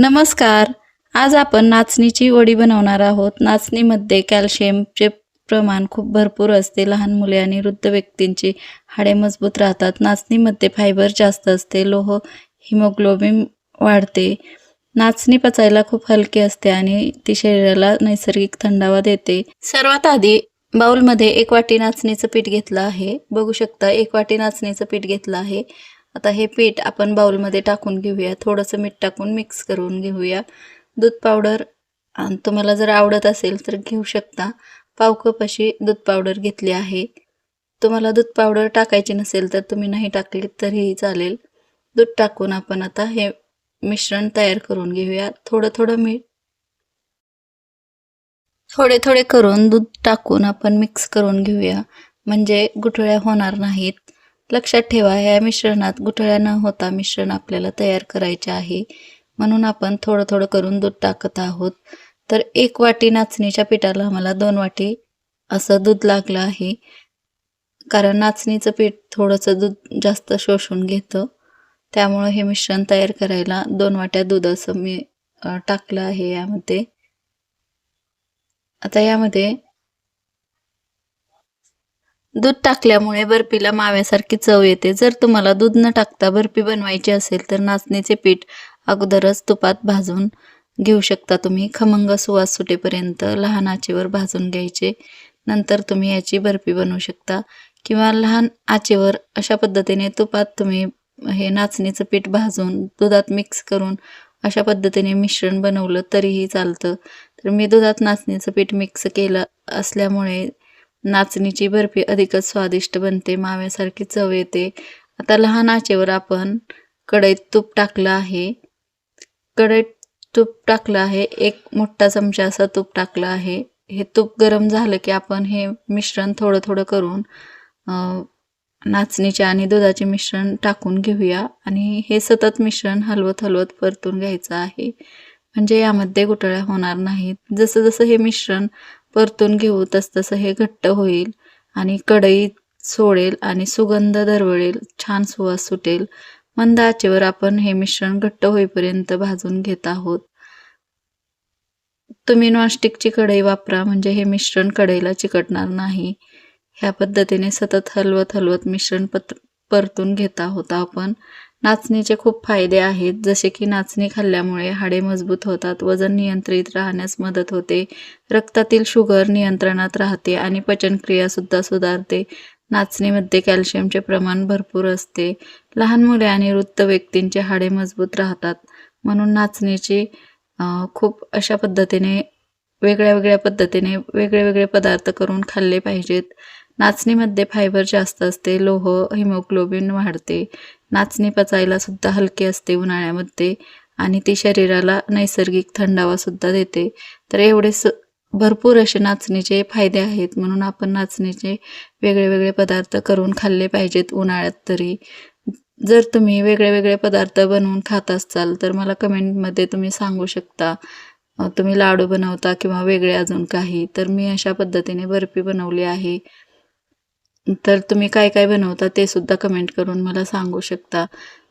नमस्कार. आज आपण नाचणीची वडी बनवणार आहोत. नाचणीमध्ये कॅल्शियमचे प्रमाण खूप भरपूर असते. लहान मुले आणि वृद्ध व्यक्तींची हाडे मजबूत राहतात. नाचणीमध्ये फायबर जास्त असते. लोह, हिमोग्लोबिन वाढते. नाचणी पचायला खूप हलकी असते आणि ती शरीराला नैसर्गिक थंडावा देते. सर्वात आधी बाउलमध्ये 1 वाटी नाचणीचं पीठ घेतलं आहे. बघू शकता 1 वाटी नाचणीचं पीठ घेतलं आहे. आता हे पीठ आपण बाउलमध्ये टाकून घेऊया. थोडंसं मीठ टाकून मिक्स करून घेऊया. दूध पावडर तुम्हाला जर आवडत असेल तर घेऊ शकता. पाव कप अशी दूध पावडर घेतली आहे. तुम्हाला दूध पावडर टाकायची नसेल तर तुम्ही नाही टाकली तरीही चालेल. दूध टाकून आपण आता हे मिश्रण तयार करून घेऊया. थोडं मीठ थोडे करून दूध टाकून आपण मिक्स करून घेऊया, म्हणजे गुठळ्या होणार नाहीत. लक्षात ठेवा, ह्या मिश्रणात गुठळ्या न होता मिश्रण आपल्याला तयार करायचे आहे. म्हणून आपण थोडं करून दूध टाकत आहोत. तर 1 वाटी नाचणीच्या पिठाला आम्हाला 2 वाटी असं दूध लागलं आहे. कारण नाचणीचं पीठ थोडंसं दूध जास्त शोषून घेतं. त्यामुळं हे मिश्रण तयार करायला 2 वाट्या दूध असं मी टाकलं आहे यामध्ये. आता यामध्ये दूध टाकल्यामुळे बर्फीला माव्यासारखी चव येते. जर तुम्हाला दूध न टाकता बर्फी बनवायची असेल तर नाचणीचे पीठ अगोदरच तुपात भाजून घेऊ शकता तुम्ही. खमंग सुवास सुटेपर्यंत लहान आचेवर भाजून घ्यायचे. नंतर तुम्ही याची बर्फी बनवू शकता किंवा लहान आचेवर अशा पद्धतीने तुपात तुम्ही हे नाचणीचं पीठ भाजून दुधात मिक्स करून अशा पद्धतीने मिश्रण बनवलं तरीही चालतं. तर मी दुधात नाचणीचं पीठ मिक्स केलं असल्यामुळे नाचणीची बर्फी अधिकच स्वादिष्ट बनते, माव्यासारखी चव येते. आता लहान आचेवर आपण कढईत तूप टाकलं आहे. कढईत तूप टाकलं आहे. 1 मोठा चमचा असं तूप टाकलं आहे. हे तूप गरम झालं की आपण हे मिश्रण थोडं करून नाचणीचे आणि दुधाचे मिश्रण टाकून घेऊया आणि हे सतत मिश्रण हलवत परतून घ्यायचं आहे, म्हणजे यामध्ये गुठळ्या होणार नाहीत. जसं हे मिश्रण परतून घेऊ तसं हे घट्ट होईल आणि कढईत सोडेल आणि सुगंध दरवळेल, छान सुवास सुटेल. मंद आचेवर आपण हे मिश्रण घट्ट होईपर्यंत भाजून घेत आहोत. तुम्ही नॉनस्टिकची कढई वापरा, म्हणजे हे मिश्रण कढईला चिकटणार नाही. ह्या पद्धतीने सतत हलवत मिश्रण परतून घेत आहोत आपण. नाचणीचे खूप फायदे आहेत, जसे की नाचणी खाल्ल्यामुळे हाडे मजबूत होतात, वजन नियंत्रित राहण्यास मदत होते, रक्तातील शुगर नियंत्रणात राहते आणि पचनक्रियासुद्धा सुधारते. नाचणीमध्ये कॅल्शियमचे प्रमाण भरपूर असते. लहान मुले आणि वृद्ध व्यक्तींचे हाडे मजबूत राहतात. म्हणून नाचणीची खूप अशा पद्धतीने वेगळ्या पद्धतीने वेगळे पदार्थ करून खाल्ले पाहिजेत. नाचणीमध्ये फायबर जास्त असते, लोह, हिमोग्लोबिन वाढते. नाचणी पचायला सुद्धा हलकी असते उन्हाळ्यामध्ये आणि ती शरीराला नैसर्गिक थंडावासुद्धा देते. तर एवढे भरपूर असे नाचणीचे फायदे आहेत, म्हणून आपण नाचणीचे वेगळे पदार्थ करून खाल्ले पाहिजेत उन्हाळ्यात तरी. जर तुम्ही वेगळे पदार्थ बनवून खात असाल तर मला कमेंटमध्ये तुम्ही सांगू शकता. तुम्ही लाडू बनवता किंवा वेगळे अजून काही. तर मी अशा पद्धतीने बर्फी बनवली आहे. तर तुम्ही काय बनवता ते सुद्धा कमेंट करून मला सांगू शकता.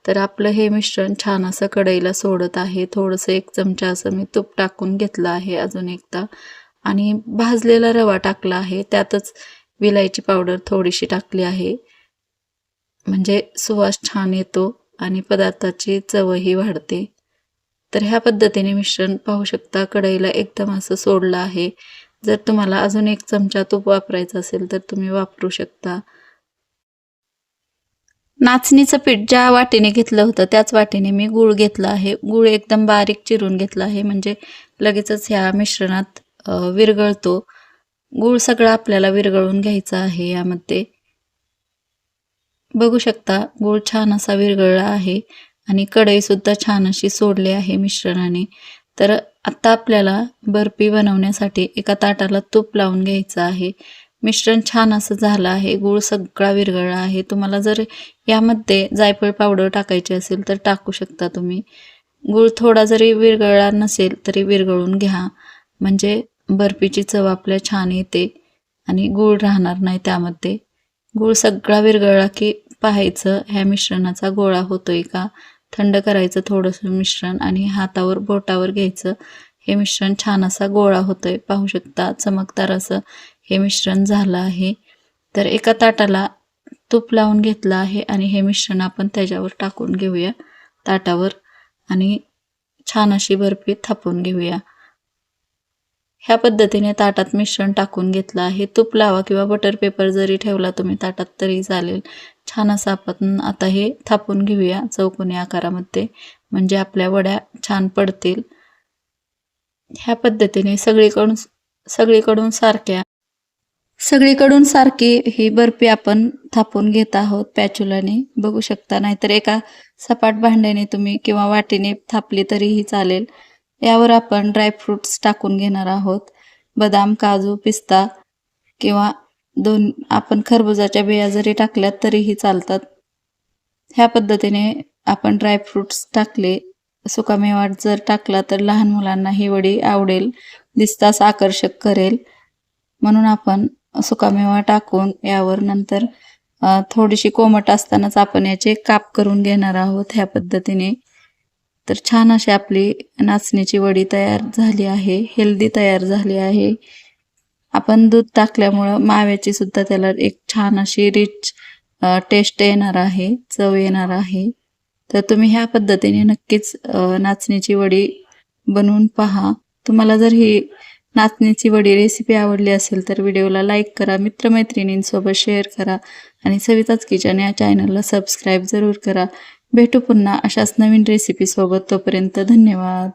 तर आपलं हे मिश्रण छान असं कढईला सोडत आहे. थोडंसं 1 चमचा असं मी तूप टाकून घेतलं आहे अजून एकदा आणि भाजलेला रवा टाकला आहे. त्यातच विलायची पावडर थोडीशी टाकली आहे, म्हणजे सुवास छान येतो आणि पदार्थाची चवही वाढते. तर ह्या पद्धतीने मिश्रण पाहू शकता कढईला एकदम असं सोडलं आहे. जर तुम्हाला अजून 1 चमचा तूप वापरायचं असेल तर तुम्ही वापरू शकता. नाचणीचं पीठ ज्या वाटीने घेतलं होतं त्याच वाटीने मी गूळ घेतला आहे. गूळ एकदम बारीक चिरून घेतला आहे, म्हणजे लगेचच ह्या मिश्रणात विरघळतो. गूळ सगळा आपल्याला विरघळून घ्यायचा आहे यामध्ये. बघू शकता गूळ छान असा विरघळला आहे आणि कढईसुद्धा छान अशी सोडली आहे मिश्रणाने. तर आता आपल्याला बर्फी बनवण्यासाठी एका ताटाला तूप लावून घ्यायचं आहे. मिश्रण छान असं झालं आहे. गूळ सगळा विरघळला आहे. तुम्हाला जर यामध्ये जायफळ पावडर टाकायची असेल तर टाकू शकता तुम्ही. गूळ थोडा जरी विरघळला नसेल तरी विरघळून घ्या, म्हणजे बर्फीची चव आपल्या छान येते आणि गूळ राहणार नाही त्यामध्ये. गूळ सगळा विरघळला की पाहायचं ह्या मिश्रणाचा गोळा होतोय का. थंड करायचं थोडंसं मिश्रण आणि हातावर बोटावर घ्यायचं. हे मिश्रण छान असा गोळा होतोय. पाहू शकता चमकदार असं हे मिश्रण झालं आहे. तर एका ताटाला तूप लावून घेतलं आहे आणि हे मिश्रण आपण त्याच्यावर टाकून घेऊया ताटावर आणि छान अशी बर्फी थापून घेऊया. ह्या पद्धतीने ताटात मिश्रण टाकून घेतलं आहे. तूप लावा किंवा बटर पेपर जरी ठेवला तुम्ही ताटात तरी चालेल. छान असं आपण आता हे थापून घेऊया चौकोनी आकारामध्ये, म्हणजे आपल्या वड्या छान पडतील. ह्या पद्धतीने सगळीकडून सारखी ही बर्फी आपण थापून घेत आहोत पॅच्युलाने, बघू शकता. नाहीतर एका सपाट भांड्याने तुम्ही किंवा वाटीने थापली तरीही चालेल. यावर आपण ड्रायफ्रूट्स टाकून घेणार आहोत. बदाम, काजू, पिस्ता किंवा आपण खरबुजाच्या बिया जरी टाकल्यात तरीही चालतात. ह्या पद्धतीने आपण ड्रायफ्रूट्स टाकले. सुकामेवा जर टाकला तर लहान मुलांना ही वडी आवडेल, दिसताच आकर्षक करेल. म्हणून आपण सुकामेवा टाकून यावर नंतर थोडीशी कोमट असतानाच आपण याचे काप करून घेणार आहोत ह्या पद्धतीने. तर छान अशी आपली नाचणीची वडी तयार झाली आहे, हेल्दी तयार झाली आहे. आपण दूध टाकल्यामुळं माव्याची सुद्धा त्याला एक छान अशी रिच टेस्ट येणार आहे, चव येणार आहे. तर तुम्ही ह्या पद्धतीने नक्कीच नाचणीची वडी बनवून पहा. तुम्हाला जर ही नाचणीची वडी रेसिपी आवडली असेल तर व्हिडिओला लाईक करा, मित्रमैत्रिणींसोबत शेअर करा आणि सविताच किचन या चॅनलला सबस्क्राईब जरूर करा. भेटू पुन्हा अशाच नवीन रेसिपीसोबत. तोपर्यंत धन्यवाद.